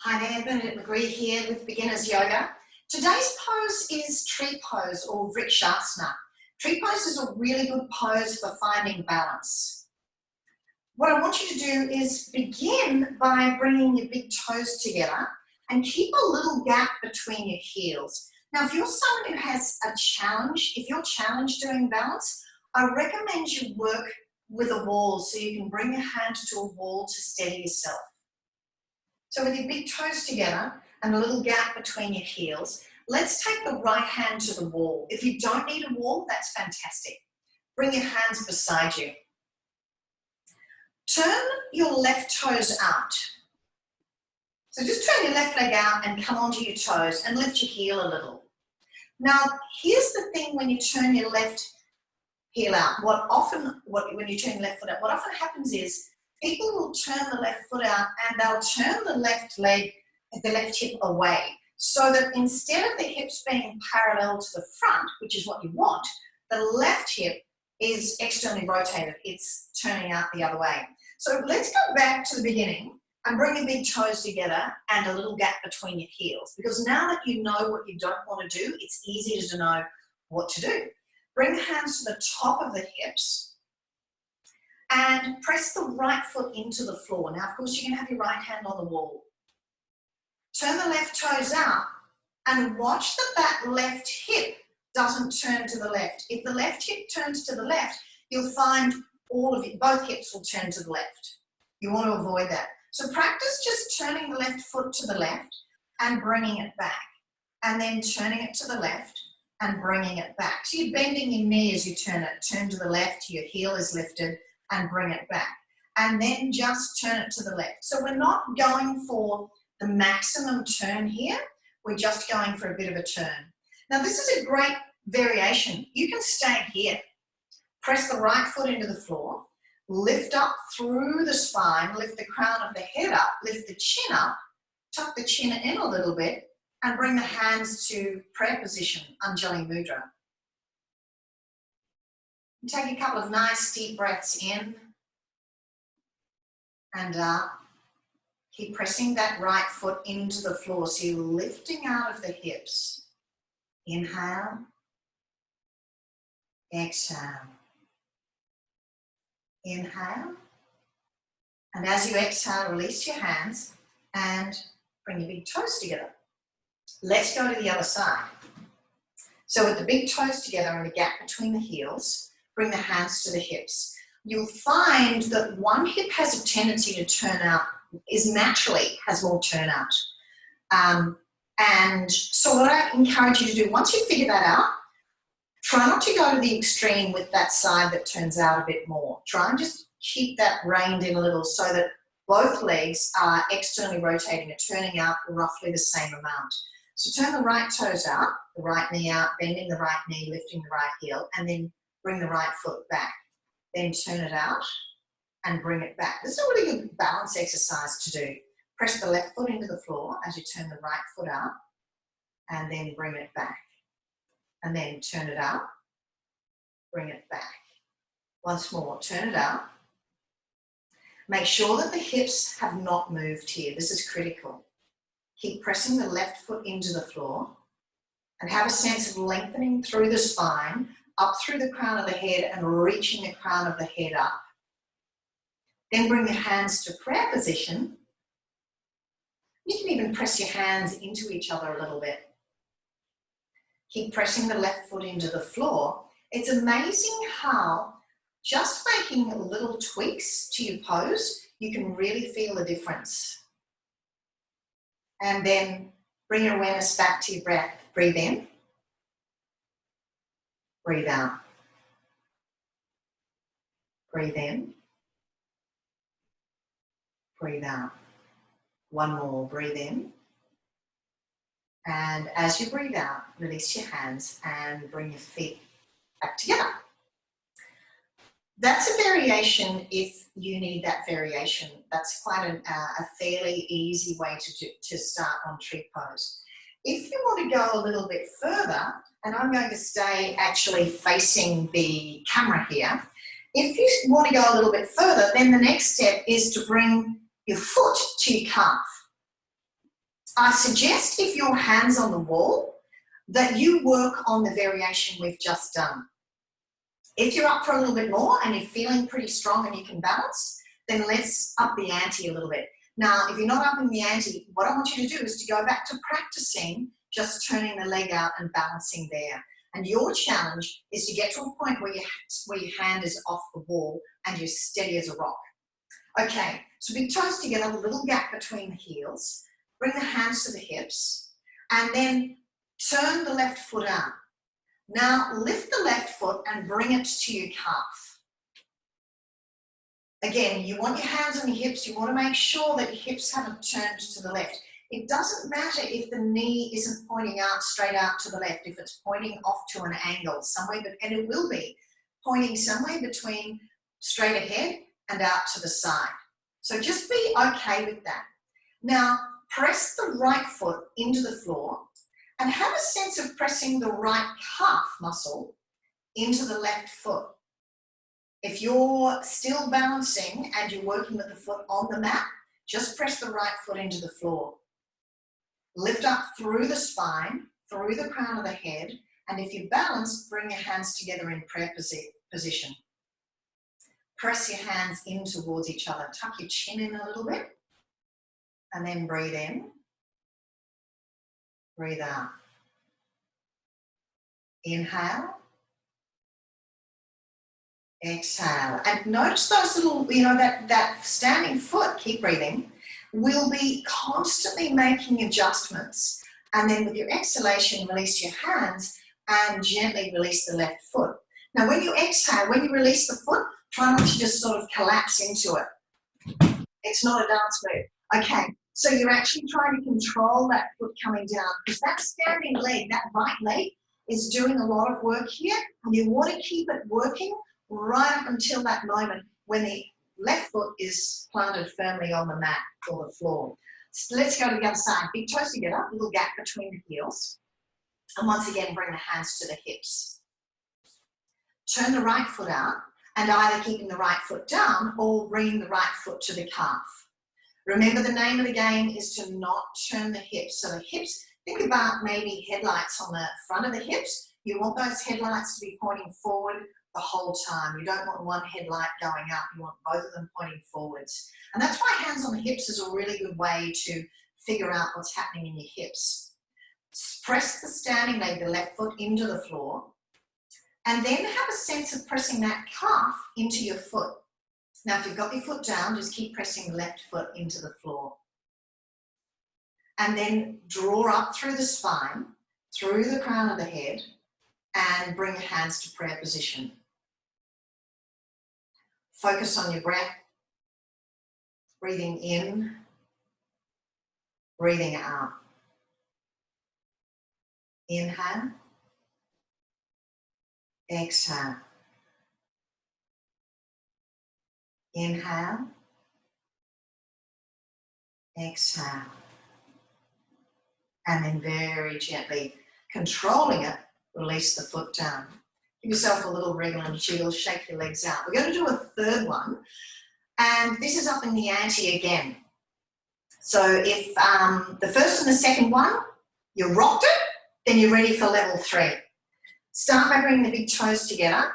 Hi there, Bernadette McGree here with Beginners Yoga. Today's pose is tree pose or vrikshasana. Tree pose is a really good pose for finding balance. What I want you to do is begin by bringing your big toes together and keep a little gap between your heels. Now, if you're someone who has a challenge, if you're challenged doing balance, I recommend you work with a wall so you can bring your hand to a wall to steady yourself. So with your big toes together and a little gap between your heels, let's take the right hand to the wall. If you don't need a wall, that's fantastic. Bring your hands beside you. Turn your left toes out. So just turn your left leg out and come onto your toes and lift your heel a little. Now, here's the thing when you turn your left heel out. When you turn your left foot out, what often happens is people will turn the left foot out and they'll turn the left leg, the left hip away, so that instead of the hips being parallel to the front, which is what you want, the left hip is externally rotated. It's turning out the other way. So let's go back to the beginning and bring your big toes together and a little gap between your heels, because now that you know what you don't want to do, it's easier to know what to do. Bring the hands to the top of the hips and press the right foot into the floor. Now, of course, you can have your right hand on the wall. Turn the left toes out and watch that left hip doesn't turn to the left. If the left hip turns to the left, you'll find both hips will turn to the left. You want to avoid that. So practice just turning the left foot to the left and bringing it back, and then turning it to the left and bringing it back. So you're bending your knee as you turn it. Turn to the left, your heel is lifted, and bring it back. And then just turn it to the left. So we're not going for the maximum turn here. We're just going for a bit of a turn. Now, this is a great variation. You can stay here. Press the right foot into the floor. Lift up through the spine. Lift the crown of the head up. Lift the chin up. Tuck the chin in a little bit. And bring the hands to prayer position, Anjali Mudra. Take a couple of nice deep breaths in and out. Keep pressing that right foot into the floor, so you're lifting out of the hips. Inhale, exhale. Inhale, and as you exhale, release your hands and bring your big toes together. Let's go to the other side. So with the big toes together and a gap between the heels, bring the hands to the hips. You'll find that one hip has a tendency to turn out, has more turnout. And so what I encourage you to do, once you figure that out, try not to go to the extreme with that side that turns out a bit more. Try and just keep that reined in a little so that both legs are externally rotating and turning out roughly the same amount. So turn the right toes out, the right knee out, bending the right knee, lifting the right heel, and then bring the right foot back. Then turn it out and bring it back. This is a really good balance exercise to do. Press the left foot into the floor as you turn the right foot out, and then bring it back. And then turn it out, bring it back. Once more, turn it out. Make sure that the hips have not moved here. This is critical. Keep pressing the left foot into the floor and have a sense of lengthening through the spine, up through the crown of the head and reaching the crown of the head up. Then bring your hands to prayer position. You can even press your hands into each other a little bit. Keep pressing the left foot into the floor. It's amazing how just making little tweaks to your pose, you can really feel the difference. And then bring your awareness back to your breath. Breathe in. Breathe out. Breathe in. Breathe out. One more. Breathe in. And as you breathe out, release your hands and bring your feet back together. That's a variation if you need that variation. That's quite a fairly easy way to start on tree pose. If you want to go a little bit further, and I'm going to stay actually facing the camera here. If you want to go a little bit further, then the next step is to bring your foot to your calf. I suggest if your hand's on the wall that you work on the variation we've just done. If you're up for a little bit more and you're feeling pretty strong and you can balance, then let's up the ante a little bit. Now, if you're not upping the ante, what I want you to do is to go back to practicing just turning the leg out and balancing there. And your challenge is to get to a point where your hand is off the wall and you're steady as a rock. Okay, so big toes together, a little gap between the heels. Bring the hands to the hips and then turn the left foot out. Now lift the left foot and bring it to your calf. Again, you want your hands on your hips. You want to make sure that your hips haven't turned to the left. It doesn't matter if the knee isn't pointing out straight out to the left, if it's pointing off to an angle somewhere, and it will be pointing somewhere between straight ahead and out to the side. So just be okay with that. Now, press the right foot into the floor and have a sense of pressing the right calf muscle into the left foot. If you're still balancing and you're working with the foot on the mat, just press the right foot into the floor. Lift up through the spine, through the crown of the head, and if you balance, bring your hands together in prayer position. Press your hands in towards each other. Tuck your chin in a little bit, and then breathe in. Breathe out. Inhale. Exhale. And notice those little, that standing foot, keep breathing, will be constantly making adjustments. And then with your exhalation, release your hands and gently release the left foot. Now, when you exhale, when you release the foot, try not to just sort of collapse into it. It's not a dance move. Okay, so you're actually trying to control that foot coming down because that standing leg, that right leg, is doing a lot of work here. And you want to keep it working right up until that moment when the left foot is planted firmly on the mat or the floor. So let's go to the other side. Big toes together, little gap between the heels. And once again, bring the hands to the hips. Turn the right foot out and either keeping the right foot down or bringing the right foot to the calf. Remember, the name of the game is to not turn the hips. So the hips, think about maybe headlights on the front of the hips. You want those headlights to be pointing forward the whole time. You don't want one headlight going up. You want both of them pointing forwards. And that's why hands on the hips is a really good way to figure out what's happening in your hips. Press the standing leg, the left foot, into the floor. And then have a sense of pressing that calf into your foot. Now, if you've got your foot down, just keep pressing the left foot into the floor. And then draw up through the spine, through the crown of the head, and bring your hands to prayer position. Focus on your breath, breathing in, breathing out. Inhale, exhale. Inhale, exhale. And then very gently, controlling it, release the foot down. Give yourself a little wriggle and jiggle, shake your legs out. We're going to do a third one, and this is up in the ante again. So if the first and the second one, you rocked it, then you're ready for level 3. Start by bringing the big toes together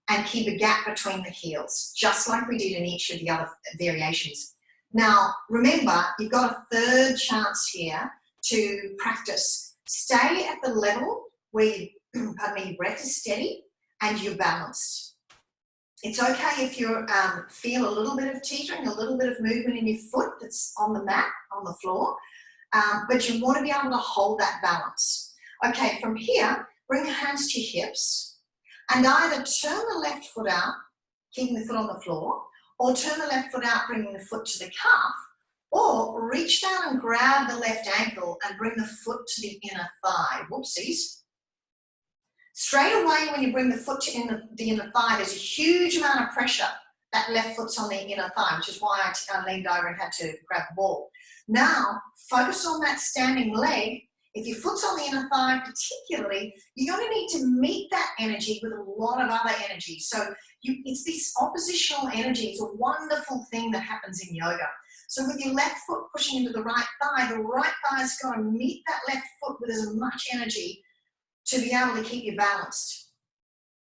and keep a gap between the heels, just like we did in each of the other variations. Now, remember, you've got a third chance here to practice. Stay at the level where your breath is steady and you're balanced. It's okay if you feel a little bit of teetering, a little bit of movement in your foot that's on the mat, on the floor, but you want to be able to hold that balance. Okay, from here, bring your hands to your hips and either turn the left foot out, keeping the foot on the floor, or turn the left foot out, bringing the foot to the calf, or reach down and grab the left ankle and bring the foot to the inner thigh. Whoopsies. Straight away when you bring the foot to the inner thigh, there's a huge amount of pressure. That left foot's on the inner thigh, which is why I leaned over and had to grab the ball. Now, focus on that standing leg. If your foot's on the inner thigh particularly, you're going to need to meet that energy with a lot of other energy. So it's this oppositional energy. It's a wonderful thing that happens in yoga. So with your left foot pushing into the right thigh's got to meet that left foot with as much energy to be able to keep you balanced.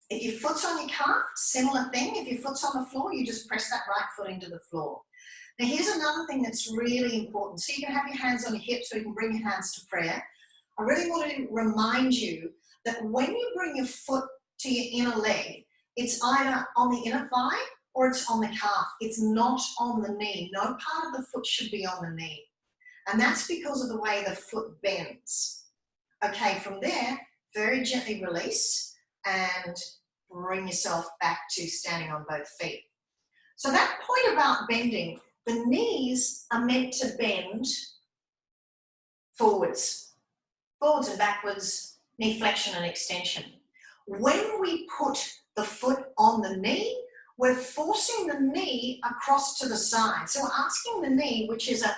If your foot's on your calf, similar thing. If your foot's on the floor, you just press that right foot into the floor. Now here's another thing that's really important. So you can have your hands on your hips or you can bring your hands to prayer. I really want to remind you that when you bring your foot to your inner leg, it's either on the inner thigh or it's on the calf. It's not on the knee. No part of the foot should be on the knee. And that's because of the way the foot bends. Okay, from there, very gently release and bring yourself back to standing on both feet. So that point about bending, the knees are meant to bend forwards and backwards, knee flexion and extension. When we put the foot on the knee, we're forcing the knee across to the side. So we're asking the knee, which is a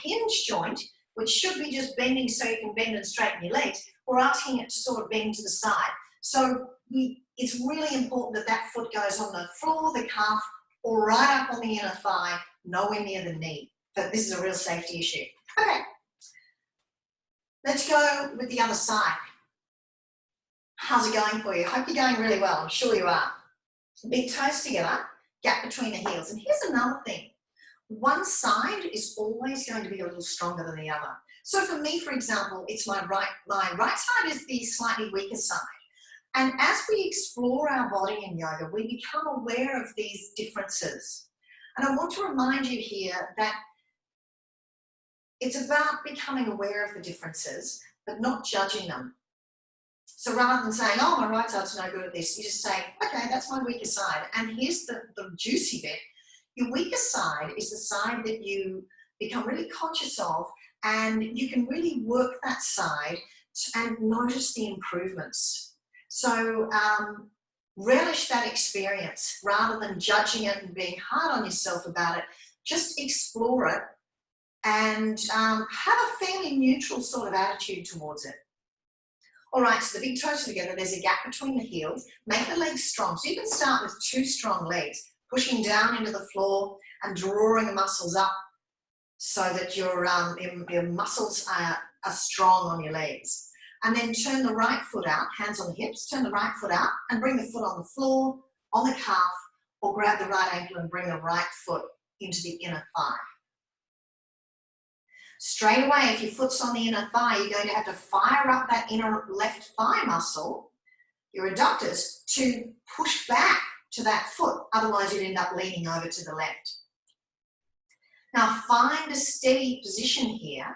hinge joint, which should be just bending so you can bend and straighten your legs, we're asking it to sort of bend to the side. So it's really important that that foot goes on the floor, the calf, or right up on the inner thigh, nowhere near the knee. But this is a real safety issue. Okay, let's go with the other side. How's it going for you? I hope you're going really well. I'm sure you are. Big toes together, gap between the heels. And here's another thing. One side is always going to be a little stronger than the other. So for me, for example, it's my right side is the slightly weaker side. And as we explore our body in yoga, we become aware of these differences. And I want to remind you here that it's about becoming aware of the differences, but not judging them. So rather than saying, oh, my right side's no good at this, you just say, okay, that's my weaker side. And here's the juicy bit. Your weaker side is the side that you become really conscious of, and you can really work that side and notice the improvements. So relish that experience rather than judging it and being hard on yourself about it. Just explore it and have a fairly neutral sort of attitude towards it. All right, so the big toes are together, there's a gap between the heels. Make the legs strong. So you can start with 2 strong legs, pushing down into the floor and drawing the muscles up so that your muscles are strong on your legs. And then turn the right foot out, hands on the hips, turn the right foot out and bring the foot on the floor, on the calf, or grab the right ankle and bring the right foot into the inner thigh. Straight away, if your foot's on the inner thigh, you're going to have to fire up that inner left thigh muscle, your adductors, to push back to that foot. Otherwise, you'd end up leaning over to the left. Now, find a steady position here.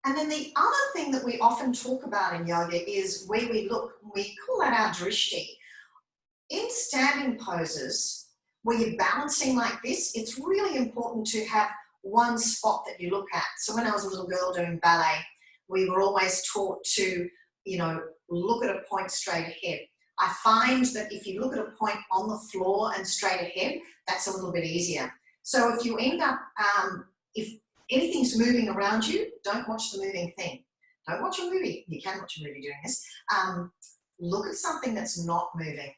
And then the other thing that we often talk about in yoga is where we look. We call that our drishti. In standing poses, where you're balancing like this, it's really important to have one spot that you look at. So when I was a little girl doing ballet, we were always taught to, look at a point straight ahead. I find that if you look at a point on the floor and straight ahead, that's a little bit easier. So if you end up, if anything's moving around you, don't watch the moving thing. Don't watch a movie. You can watch a movie doing this. Look at something that's not moving.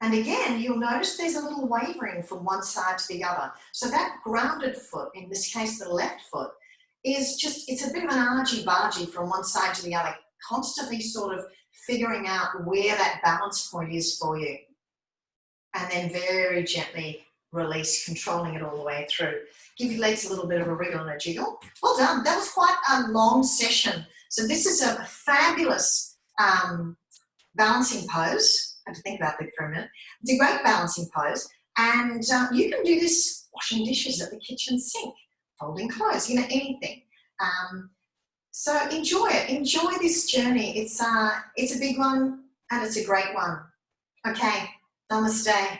And again, you'll notice there's a little wavering from one side to the other. So that grounded foot, in this case the left foot, is just, it's a bit of an argy-bargy from one side to the other, constantly sort of figuring out where that balance point is for you. And then very gently release, controlling it all the way through. Give your legs a little bit of a wriggle and a jiggle. Well done. That was quite a long session. So this is a fabulous balancing pose. I had to think about that for a minute. It's a great balancing pose. And you can do this washing dishes at the kitchen sink, folding clothes, anything. So enjoy it. Enjoy this journey. It's a big one and it's a great one. Okay, namaste.